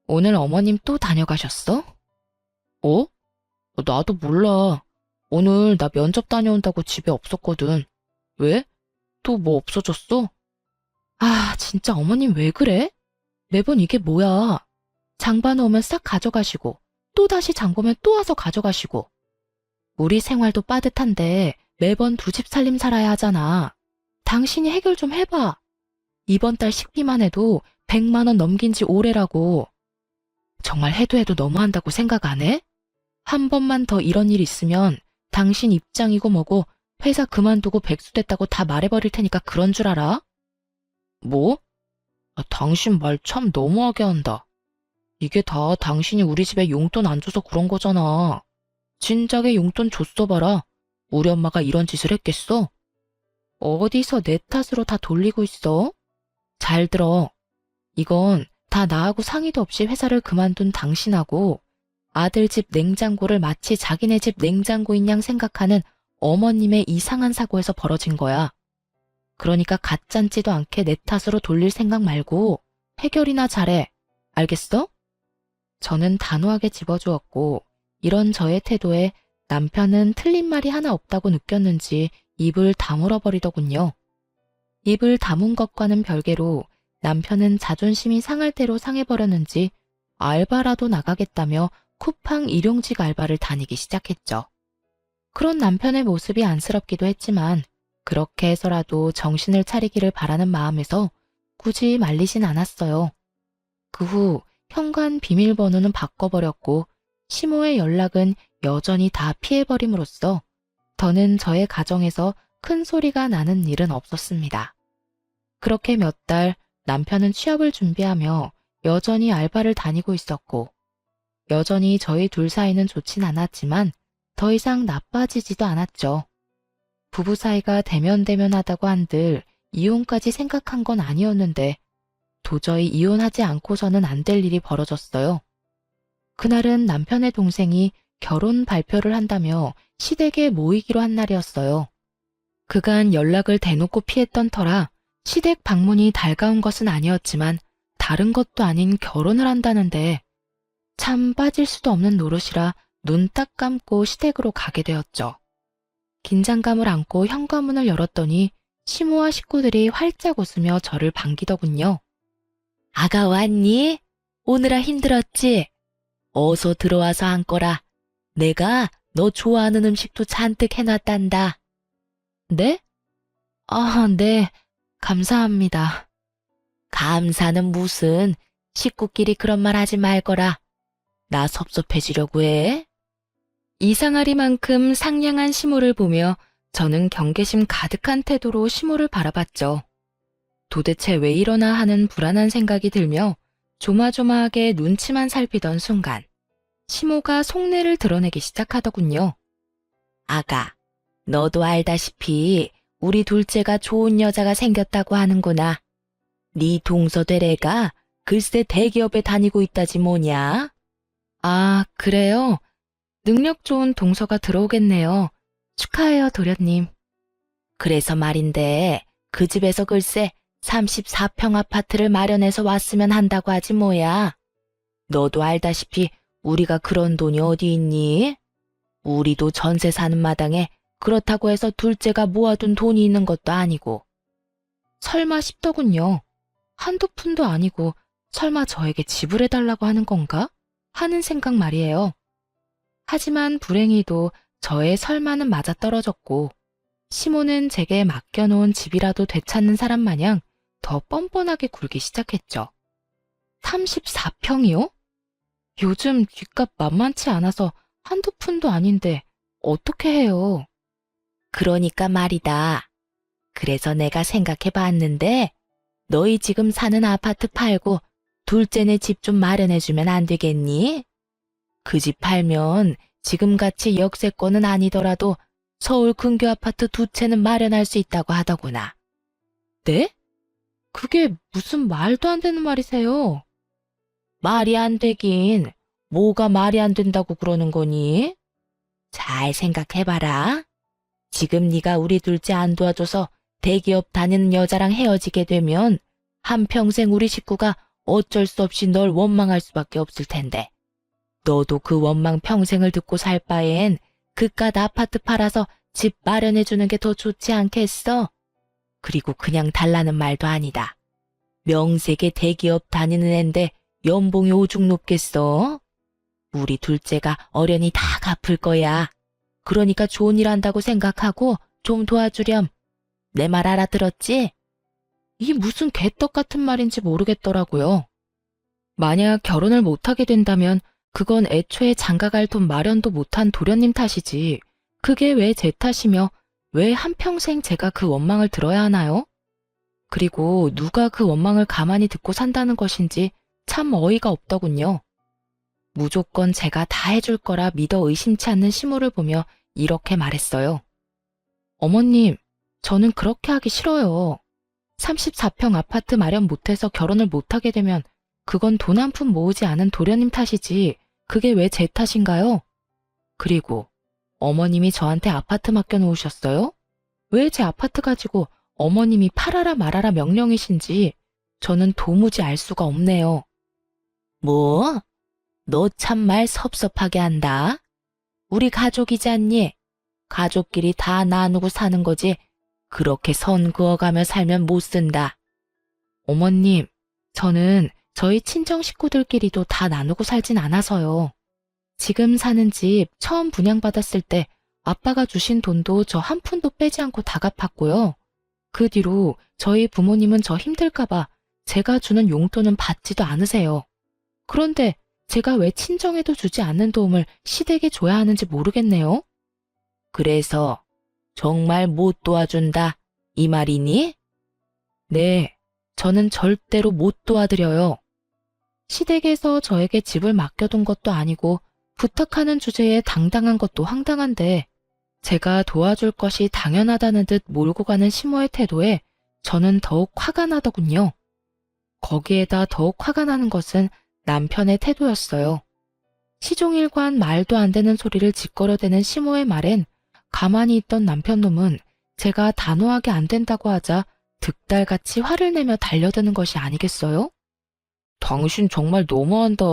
오늘 어머님 또 다녀가셨어? 어? 나도 몰라. 오늘 나 면접 다녀온다고 집에 없었거든. 왜? 또 뭐 없어졌어? 아, 진짜 어머님 왜 그래? 매번 이게 뭐야? 장 봐놓으면 싹 가져가시고 또 다시 장 보면 또 와서 가져가시고. 우리 생활도 빠듯한데 매번 두 집 살림 살아야 하잖아. 당신이 해결 좀 해봐. 이번 달 식비만 해도 100만 원 넘긴 지 오래라고. 정말 해도 너무한다고 생각 안 해? 한 번만 더 이런 일 있으면 당신 입장이고 뭐고 회사 그만두고 백수 됐다고 다 말해버릴 테니까 그런 줄 알아? 뭐? 당신 말 참 너무하게 한다. 이게 다 당신이 우리 집에 용돈 안 줘서 그런 거잖아. 진작에 용돈 줬어 봐라. 우리 엄마가 이런 짓을 했겠어? 어디서 내 탓으로 다 돌리고 있어? 잘 들어. 이건 다 나하고 상의도 없이 회사를 그만둔 당신하고 아들 집 냉장고를 마치 자기네 집 냉장고인 양 생각하는 어머님의 이상한 사고에서 벌어진 거야. 그러니까 가짠지도 않게 내 탓으로 돌릴 생각 말고 해결이나 잘해. 알겠어? 저는 단호하게 집어주었고 이런 저의 태도에 남편은 틀린 말이 하나 없다고 느꼈는지 입을 다물어 버리더군요. 입을 다문 것과는 별개로 남편은 자존심이 상할 대로 상해버렸는지 알바라도 나가겠다며 쿠팡 일용직 알바를 다니기 시작했죠. 그런 남편의 모습이 안쓰럽기도 했지만 그렇게 해서라도 정신을 차리기를 바라는 마음에서 굳이 말리진 않았어요. 그 후 현관 비밀번호는 바꿔버렸고 시모의 연락은 여전히 다 피해버림으로써 더는 저의 가정에서 큰 소리가 나는 일은 없었습니다. 그렇게 몇 달 남편은 취업을 준비하며 여전히 알바를 다니고 있었고 여전히 저희 둘 사이는 좋진 않았지만 더 이상 나빠지지도 않았죠. 부부 사이가 대면대면하다고 한들 이혼까지 생각한 건 아니었는데 도저히 이혼하지 않고서는 안 될 일이 벌어졌어요. 그날은 남편의 동생이 결혼 발표를 한다며 시댁에 모이기로 한 날이었어요. 그간 연락을 대놓고 피했던 터라 시댁 방문이 달가운 것은 아니었지만 다른 것도 아닌 결혼을 한다는데 참 빠질 수도 없는 노릇이라 눈 딱 감고 시댁으로 가게 되었죠. 긴장감을 안고 현관문을 열었더니 시모와 식구들이 활짝 웃으며 저를 반기더군요. 아가 왔니? 오느라 힘들었지? 어서 들어와서 앉거라. 내가 너 좋아하는 음식도 잔뜩 해놨단다. 네? 아, 네. 감사합니다. 감사는 무슨, 식구끼리 그런 말 하지 말거라. 나 섭섭해지려고 해? 이상하리만큼 상냥한 시모를 보며 저는 경계심 가득한 태도로 시모를 바라봤죠. 도대체 왜 이러나 하는 불안한 생각이 들며 조마조마하게 눈치만 살피던 순간 시모가 속내를 드러내기 시작하더군요. 아가, 너도 알다시피 우리 둘째가 좋은 여자가 생겼다고 하는구나. 네 동서대래가 글쎄 대기업에 다니고 있다지 뭐냐? 아, 그래요? 능력 좋은 동서가 들어오겠네요. 축하해요, 도련님. 그래서 말인데 그 집에서 글쎄 34평 아파트를 마련해서 왔으면 한다고 하지 뭐야. 너도 알다시피 우리가 그런 돈이 어디 있니? 우리도 전세 사는 마당에 그렇다고 해서 둘째가 모아둔 돈이 있는 것도 아니고. 설마 싶더군요. 한두 푼도 아니고 설마 저에게 지불해달라고 하는 건가? 하는 생각 말이에요. 하지만 불행히도 저의 설마는 맞아떨어졌고 시모는 제게 맡겨놓은 집이라도 되찾는 사람 마냥 더 뻔뻔하게 굴기 시작했죠. 34평이요? 요즘 뒷값 만만치 않아서 한두 푼도 아닌데 어떻게 해요? 그러니까 말이다. 그래서 내가 생각해 봤는데 너희 지금 사는 아파트 팔고 둘째네 집 좀 마련해주면 안 되겠니? 그 집 팔면 지금같이 역세권은 아니더라도 서울 근교 아파트 두 채는 마련할 수 있다고 하더구나. 네? 그게 무슨 말도 안 되는 말이세요? 말이 안 되긴 뭐가 말이 안 된다고 그러는 거니? 잘 생각해봐라. 지금 네가 우리 둘째 안 도와줘서 대기업 다니는 여자랑 헤어지게 되면 한평생 우리 식구가 어쩔 수 없이 널 원망할 수밖에 없을 텐데. 너도 그 원망 평생을 듣고 살 바엔 그깟 아파트 팔아서 집 마련해주는 게 더 좋지 않겠어? 그리고 그냥 달라는 말도 아니다. 명색의 대기업 다니는 앤데 연봉이 오죽 높겠어? 우리 둘째가 어련히 다 갚을 거야. 그러니까 좋은 일 한다고 생각하고 좀 도와주렴. 내 말 알아들었지? 이 무슨 개떡 같은 말인지 모르겠더라고요. 만약 결혼을 못하게 된다면 그건 애초에 장가갈 돈 마련도 못한 도련님 탓이지. 그게 왜 제 탓이며 왜 한평생 제가 그 원망을 들어야 하나요? 그리고 누가 그 원망을 가만히 듣고 산다는 것인지 참 어이가 없더군요. 무조건 제가 다 해줄 거라 믿어 의심치 않는 시모를 보며 이렇게 말했어요. 어머님, 저는 그렇게 하기 싫어요. 34평 아파트 마련 못해서 결혼을 못하게 되면 그건 돈 한 푼 모으지 않은 도련님 탓이지 그게 왜 제 탓인가요? 그리고 어머님이 저한테 아파트 맡겨놓으셨어요? 왜 제 아파트 가지고 어머님이 팔아라 말아라 명령이신지 저는 도무지 알 수가 없네요. 뭐? 너 참말 섭섭하게 한다. 우리 가족이지 않니? 가족끼리 다 나누고 사는 거지 그렇게 선 그어가며 살면 못 쓴다. 어머님, 저는 저희 친정 식구들끼리도 다 나누고 살진 않아서요. 지금 사는 집 처음 분양받았을 때 아빠가 주신 돈도 저 한 푼도 빼지 않고 다 갚았고요. 그 뒤로 저희 부모님은 저 힘들까봐 제가 주는 용돈은 받지도 않으세요. 그런데 제가 왜 친정에도 주지 않는 도움을 시댁에 줘야 하는지 모르겠네요. 그래서 정말 못 도와준다 이 말이니? 네, 저는 절대로 못 도와드려요. 시댁에서 저에게 집을 맡겨둔 것도 아니고 부탁하는 주제에 당당한 것도 황당한데 제가 도와줄 것이 당연하다는 듯 몰고 가는 시모의 태도에 저는 더욱 화가 나더군요. 거기에다 더욱 화가 나는 것은 남편의 태도였어요. 시종일관 말도 안 되는 소리를 짓거려대는 시모의 말엔 가만히 있던 남편놈은 제가 단호하게 안 된다고 하자 득달같이 화를 내며 달려드는 것이 아니겠어요? 당신 정말 너무한다.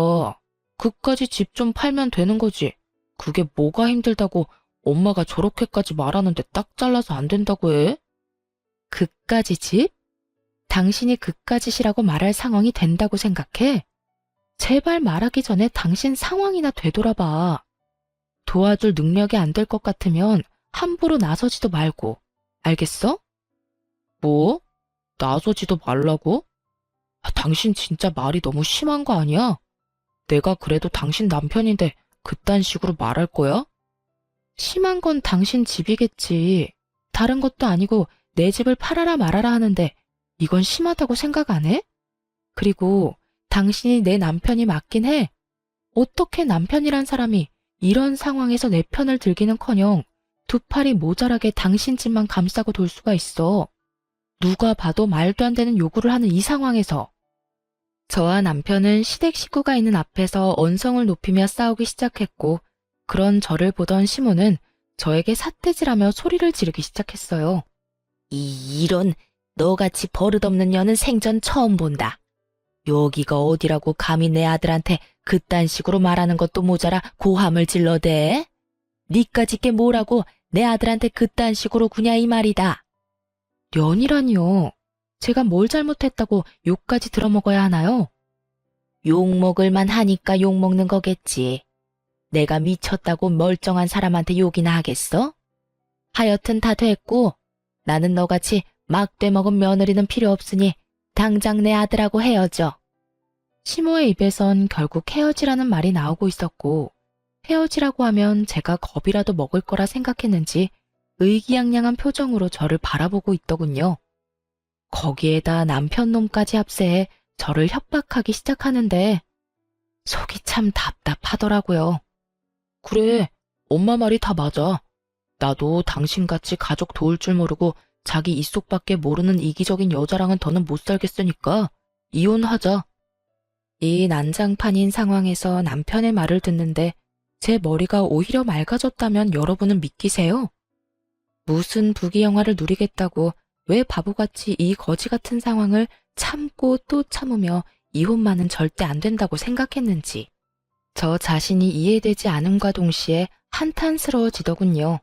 그까지 집 좀 팔면 되는 거지. 그게 뭐가 힘들다고 엄마가 저렇게까지 말하는데 딱 잘라서 안 된다고 해? 그까지 집? 당신이 그까짓이라고 말할 상황이 된다고 생각해? 제발 말하기 전에 당신 상황이나 되돌아봐. 도와줄 능력이 안 될 것 같으면 함부로 나서지도 말고. 알겠어? 뭐? 나서지도 말라고? 당신 진짜 말이 너무 심한 거 아니야? 내가 그래도 당신 남편인데 그딴 식으로 말할 거야? 심한 건 당신 집이겠지. 다른 것도 아니고 내 집을 팔아라 말아라 하는데 이건 심하다고 생각 안 해? 그리고 당신이 내 남편이 맞긴 해. 어떻게 남편이란 사람이 이런 상황에서 내 편을 들기는커녕 두 팔이 모자라게 당신 집만 감싸고 돌 수가 있어. 누가 봐도 말도 안 되는 요구를 하는 이 상황에서. 저와 남편은 시댁 식구가 있는 앞에서 언성을 높이며 싸우기 시작했고, 그런 저를 보던 시모는 저에게 삿대질하며 소리를 지르기 시작했어요. 이런 너같이 버릇없는 년은 생전 처음 본다. 여기가 어디라고 감히 내 아들한테 그딴 식으로 말하는 것도 모자라 고함을 질러대? 니까짓 게 뭐라고 내 아들한테 그딴 식으로 구냐 이 말이다. 년이라니요. 제가 뭘 잘못했다고 욕까지 들어먹어야 하나요? 욕먹을 하니까 욕먹는 거겠지. 내가 미쳤다고 멀쩡한 사람한테 욕이나 하겠어? 하여튼 다 됐고 나는 너같이 막대 먹은 며느리는 필요 없으니 당장 내 아들하고 헤어져. 시모의 입에선 결국 헤어지라는 말이 나오고 있었고 헤어지라고 하면 제가 겁이라도 먹을 거라 생각했는지 의기양양한 표정으로 저를 바라보고 있더군요. 거기에다 남편 놈까지 합세해 저를 협박하기 시작하는데 속이 참 답답하더라고요. 그래, 엄마 말이 다 맞아. 나도 당신같이 가족 도울 줄 모르고 자기 입속밖에 모르는 이기적인 여자랑은 더는 못 살겠으니까 이혼하자. 이 난장판인 상황에서 남편의 말을 듣는데 제 머리가 오히려 맑아졌다면 여러분은 믿기세요? 무슨 부귀 영화를 누리겠다고 왜 바보같이 이 거지 같은 상황을 참고 또 참으며 이혼만은 절대 안 된다고 생각했는지. 저 자신이 이해되지 않음과 동시에 한탄스러워지더군요.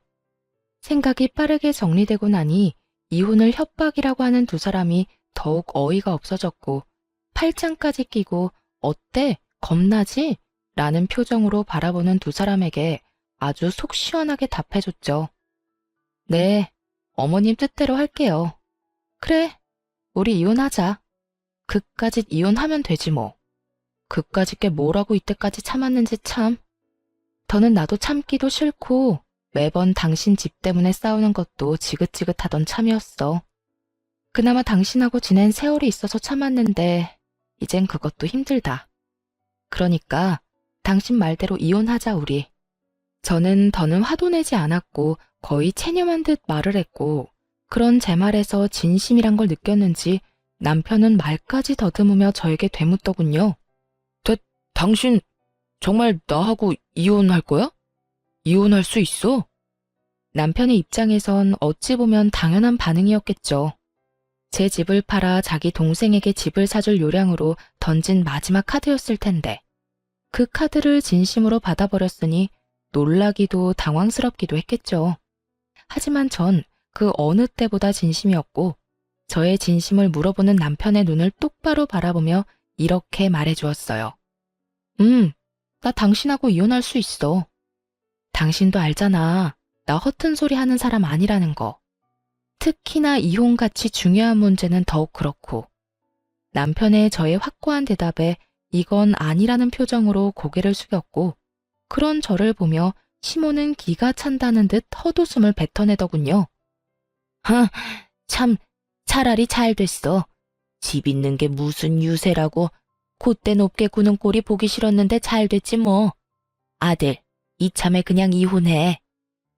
생각이 빠르게 정리되고 나니 이혼을 협박이라고 하는 두 사람이 더욱 어이가 없어졌고 팔짱까지 끼고 어때? 겁나지? 라는 표정으로 바라보는 두 사람에게 아주 속 시원하게 답해줬죠. 네, 어머님 뜻대로 할게요. 그래, 우리 이혼하자. 그까짓 이혼하면 되지 뭐. 그까짓 게 뭐라고 이때까지 참았는지 참. 더는 나도 참기도 싫고 매번 당신 집 때문에 싸우는 것도 지긋지긋하던 참이었어. 그나마 당신하고 지낸 세월이 있어서 참았는데 이젠 그것도 힘들다. 그러니까 당신 말대로 이혼하자 우리. 저는 더는 화도 내지 않았고 거의 체념한 듯 말을 했고 그런 제 말에서 진심이란 걸 느꼈는지 남편은 말까지 더듬으며 저에게 되묻더군요. 당신 정말 나하고 이혼할 거야? 이혼할 수 있어? 남편의 입장에선 어찌 보면 당연한 반응이었겠죠. 제 집을 팔아 자기 동생에게 집을 사줄 요량으로 던진 마지막 카드였을 텐데 그 카드를 진심으로 받아버렸으니 놀라기도 당황스럽기도 했겠죠. 하지만 전 그 어느 때보다 진심이었고 저의 진심을 물어보는 남편의 눈을 똑바로 바라보며 이렇게 말해주었어요. 나 당신하고 이혼할 수 있어. 당신도 알잖아. 나 허튼 소리 하는 사람 아니라는 거. 특히나 이혼같이 중요한 문제는 더욱 그렇고. 남편의 저의 확고한 대답에 이건 아니라는 표정으로 고개를 숙였고 그런 저를 보며 시모는 기가 찬다는 듯 헛웃음을 뱉어내더군요. 참 차라리 잘 됐어. 집 있는 게 무슨 유세라고 콧대 높게 구는 꼴이 보기 싫었는데 잘 됐지 뭐. 아들, 이참에 그냥 이혼해.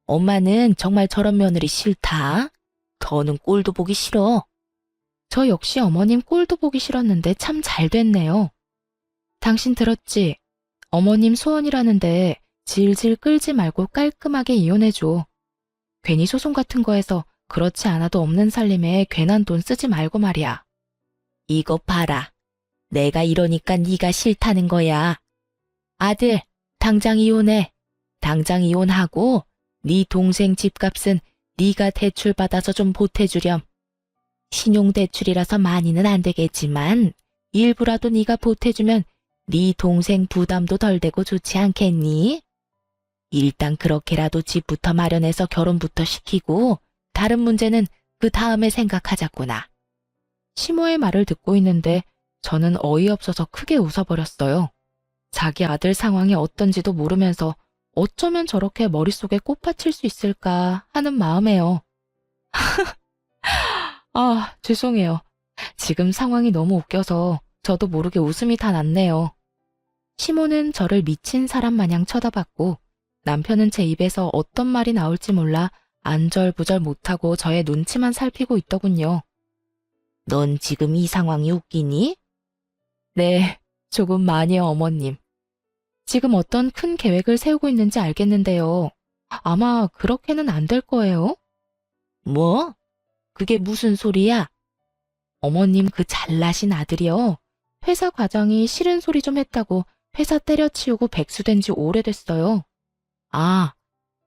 엄마는 정말 저런 며느리 싫다. 더는 꼴도 보기 싫어. 저 역시 어머님 꼴도 보기 싫었는데 참 잘 됐네요. 당신 들었지? 어머님 소원이라는데 질질 끌지 말고 깔끔하게 이혼해줘. 괜히 소송 같은 거 해서 그렇지 않아도 없는 살림에 괜한 돈 쓰지 말고 말이야. 이거 봐라. 내가 이러니까 네가 싫다는 거야. 아들, 당장 이혼해. 당장 이혼하고 네 동생 집값은 네가 대출받아서 좀 보태주렴. 신용대출이라서 많이는 안 되겠지만 일부라도 네가 보태주면 네 동생 부담도 덜 되고 좋지 않겠니? 일단 그렇게라도 집부터 마련해서 결혼부터 시키고 다른 문제는 그 다음에 생각하자꾸나. 시모의 말을 듣고 있는데 저는 어이없어서 크게 웃어버렸어요. 자기 아들 상황이 어떤지도 모르면서 어쩌면 저렇게 머릿속에 꽃받칠 수 있을까 하는 마음에요. 아, 죄송해요. 지금 상황이 너무 웃겨서 저도 모르게 웃음이 다 났네요. 시모는 저를 미친 사람 마냥 쳐다봤고 남편은 제 입에서 어떤 말이 나올지 몰라 안절부절 못하고 저의 눈치만 살피고 있더군요. 넌 지금 이 상황이 웃기니? 네, 조금 많이요, 어머님. 지금 어떤 큰 계획을 세우고 있는지 알겠는데요. 아마 그렇게는 안 될 거예요. 뭐? 그게 무슨 소리야? 어머님 그 잘나신 아들이요. 회사 과장이 싫은 소리 좀 했다고 회사 때려치우고 백수된 지 오래됐어요. 아,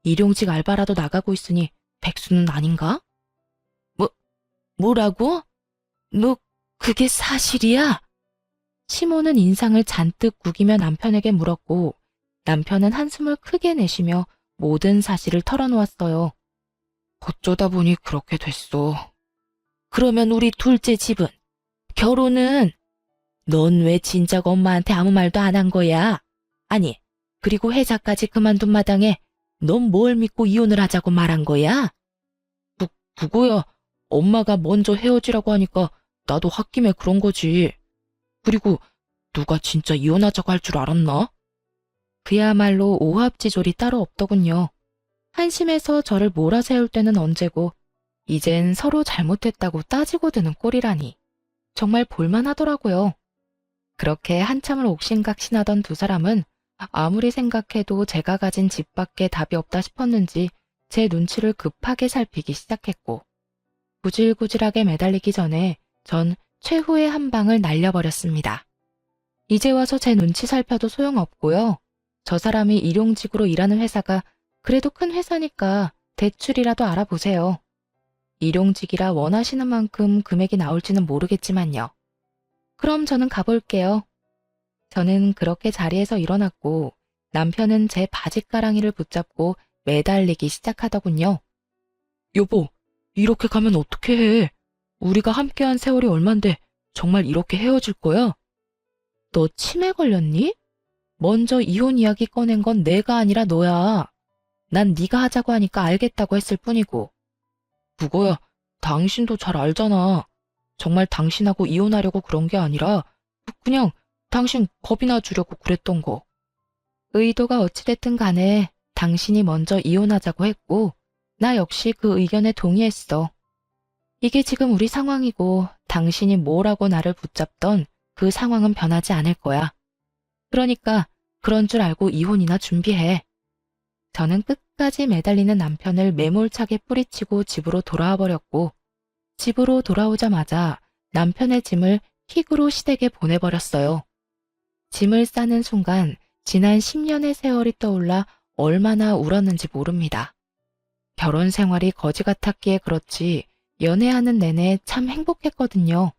일용직 알바라도 나가고 있으니 백수는 아닌가? 뭐라고? 너 그게 사실이야? 시모는 인상을 잔뜩 구기며 남편에게 물었고 남편은 한숨을 크게 내쉬며 모든 사실을 털어놓았어요. 어쩌다 보니 그렇게 됐어. 그러면 우리 둘째 집은? 결혼은? 넌 왜 진작 엄마한테 아무 말도 안 한 거야? 아니, 그리고 회사까지 그만둔 마당에 넌 뭘 믿고 이혼을 하자고 말한 거야? 그거야. 엄마가 먼저 헤어지라고 하니까 나도 홧김에 그런 거지. 그리고 누가 진짜 이혼하자고 할 줄 알았나? 그야말로 오합지졸이 따로 없더군요. 한심해서 저를 몰아세울 때는 언제고 이젠 서로 잘못했다고 따지고 드는 꼴이라니. 정말 볼만하더라고요. 그렇게 한참을 옥신각신하던 두 사람은 아무리 생각해도 제가 가진 집밖에 답이 없다 싶었는지 제 눈치를 급하게 살피기 시작했고 구질구질하게 매달리기 전에 전 최후의 한 방을 날려버렸습니다. 이제 와서 제 눈치 살펴도 소용없고요. 저 사람이 일용직으로 일하는 회사가 그래도 큰 회사니까 대출이라도 알아보세요. 일용직이라 원하시는 만큼 금액이 나올지는 모르겠지만요. 그럼 저는 가볼게요. 저는 그렇게 자리에서 일어났고 남편은 제 바지가랑이를 붙잡고 매달리기 시작하더군요. 여보, 이렇게 가면 어떻게 해? 우리가 함께한 세월이 얼만데 정말 이렇게 헤어질 거야? 너 치매 걸렸니? 먼저 이혼 이야기 꺼낸 건 내가 아니라 너야. 난 네가 하자고 하니까 알겠다고 했을 뿐이고. 그거야, 당신도 잘 알잖아. 정말 당신하고 이혼하려고 그런 게 아니라 그냥 당신 겁이나 주려고 그랬던 거. 의도가 어찌됐든 간에 당신이 먼저 이혼하자고 했고 나 역시 그 의견에 동의했어. 이게 지금 우리 상황이고 당신이 뭐라고 나를 붙잡던 그 상황은 변하지 않을 거야. 그러니까 그런 줄 알고 이혼이나 준비해. 저는 끝까지 매달리는 남편을 매몰차게 뿌리치고 집으로 돌아와 버렸고 집으로 돌아오자마자 남편의 짐을 킥으로 시댁에 보내버렸어요. 짐을 싸는 순간 지난 10년의 세월이 떠올라 얼마나 울었는지 모릅니다. 결혼 생활이 거지 같았기에 그렇지 연애하는 내내 참 행복했거든요.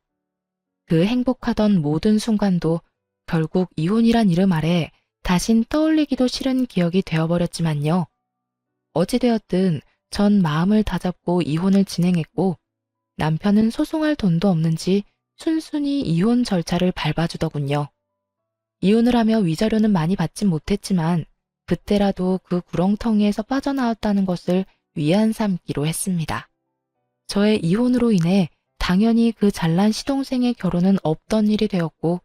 그 행복하던 모든 순간도 결국 이혼이란 이름 아래 다신 떠올리기도 싫은 기억이 되어버렸지만요. 어찌되었든 전 마음을 다잡고 이혼을 진행했고 남편은 소송할 돈도 없는지 순순히 이혼 절차를 밟아주더군요. 이혼을 하며 위자료는 많이 받진 못했지만 그때라도 그 구렁텅이에서 빠져나왔다는 것을 위안 삼기로 했습니다. 저의 이혼으로 인해 당연히 그 잘난 시동생의 결혼은 없던 일이 되었고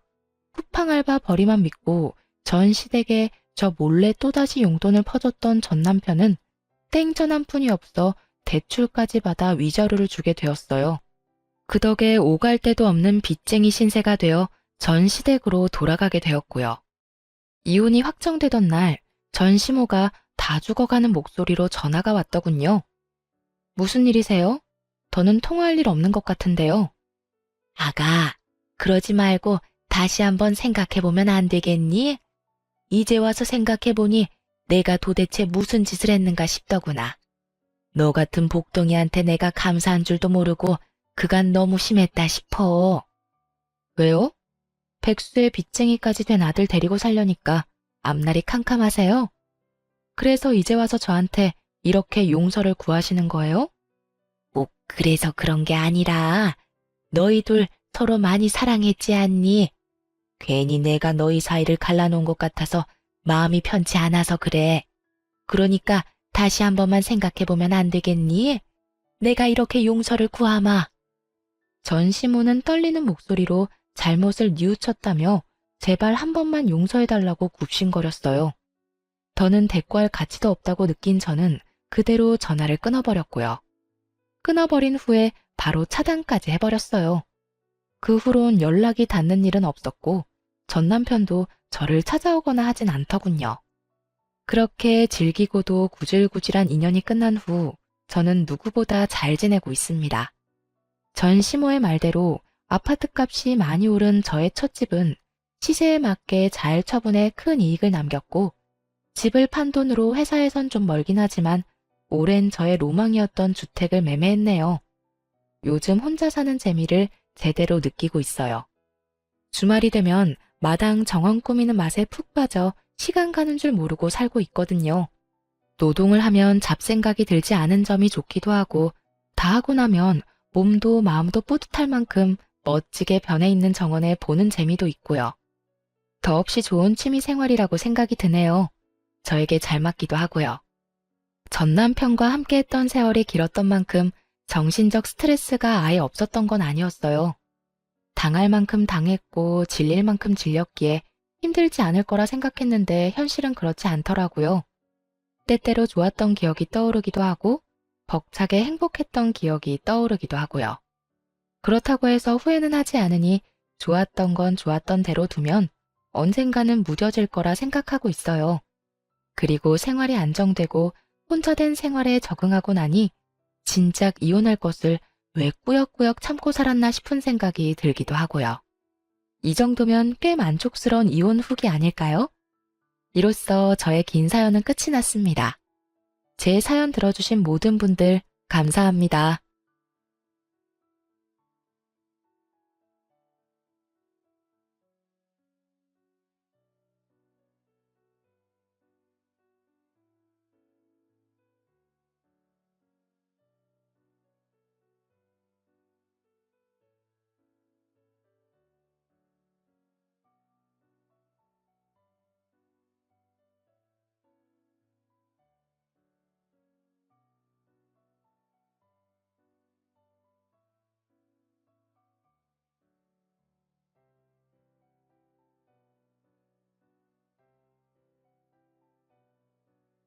쿠팡 알바 벌이만 믿고 전 시댁에 저 몰래 또다시 용돈을 퍼줬던 전 남편은 땡전 한 푼이 없어 대출까지 받아 위자료를 주게 되었어요. 그 덕에 오갈 데도 없는 빚쟁이 신세가 되어 전 시댁으로 돌아가게 되었고요. 이혼이 확정되던 날 전 시모가 다 죽어가는 목소리로 전화가 왔더군요. 무슨 일이세요? 더는 통화할 일 없는 것 같은데요. 아가, 그러지 말고 다시 한번 생각해보면 안 되겠니? 이제 와서 생각해보니 내가 도대체 무슨 짓을 했는가 싶더구나. 너 같은 복덩이한테 내가 감사한 줄도 모르고 그간 너무 심했다 싶어. 왜요? 백수의 빚쟁이까지 된 아들 데리고 살려니까 앞날이 캄캄하세요? 그래서 이제 와서 저한테 이렇게 용서를 구하시는 거예요? 꼭 그래서 그런 게 아니라 너희 둘 서로 많이 사랑했지 않니? 괜히 내가 너희 사이를 갈라놓은 것 같아서 마음이 편치 않아서 그래. 그러니까 다시 한 번만 생각해보면 안 되겠니? 내가 이렇게 용서를 구하마. 전 시모는 떨리는 목소리로 잘못을 뉘우쳤다며 제발 한 번만 용서해달라고 굽신거렸어요. 더는 대꾸할 가치도 없다고 느낀 저는 그대로 전화를 끊어버렸고요. 끊어버린 후에 바로 차단까지 해버렸어요. 그 후론 연락이 닿는 일은 없었고 전 남편도 저를 찾아오거나 하진 않더군요. 그렇게 질기고도 구질구질한 인연이 끝난 후 저는 누구보다 잘 지내고 있습니다. 전 시모의 말대로 아파트값이 많이 오른 저의 첫 집은 시세에 맞게 잘 처분해 큰 이익을 남겼고 집을 판 돈으로 회사에선 좀 멀긴 하지만 오랜 저의 로망이었던 주택을 매매했네요. 요즘 혼자 사는 재미를 제대로 느끼고 있어요. 주말이 되면 마당 정원 꾸미는 맛에 푹 빠져 시간 가는 줄 모르고 살고 있거든요. 노동을 하면 잡생각이 들지 않은 점이 좋기도 하고 다 하고 나면 몸도 마음도 뿌듯할 만큼 멋지게 변해 있는 정원에 보는 재미도 있고요. 더없이 좋은 취미 생활이라고 생각이 드네요. 저에게 잘 맞기도 하고요. 전 남편과 함께 했던 세월이 길었던 만큼 정신적 스트레스가 아예 없었던 건 아니었어요. 당할 만큼 당했고 질릴 만큼 질렸기에 힘들지 않을 거라 생각했는데 현실은 그렇지 않더라고요. 때때로 좋았던 기억이 떠오르기도 하고 벅차게 행복했던 기억이 떠오르기도 하고요. 그렇다고 해서 후회는 하지 않으니 좋았던 건 좋았던 대로 두면 언젠가는 무뎌질 거라 생각하고 있어요. 그리고 생활이 안정되고 혼자 된 생활에 적응하고 나니 진작 이혼할 것을 왜 꾸역꾸역 참고 살았나 싶은 생각이 들기도 하고요. 이 정도면 꽤 만족스러운 이혼 후기 아닐까요? 이로써 저의 긴 사연은 끝이 났습니다. 제 사연 들어주신 모든 분들 감사합니다.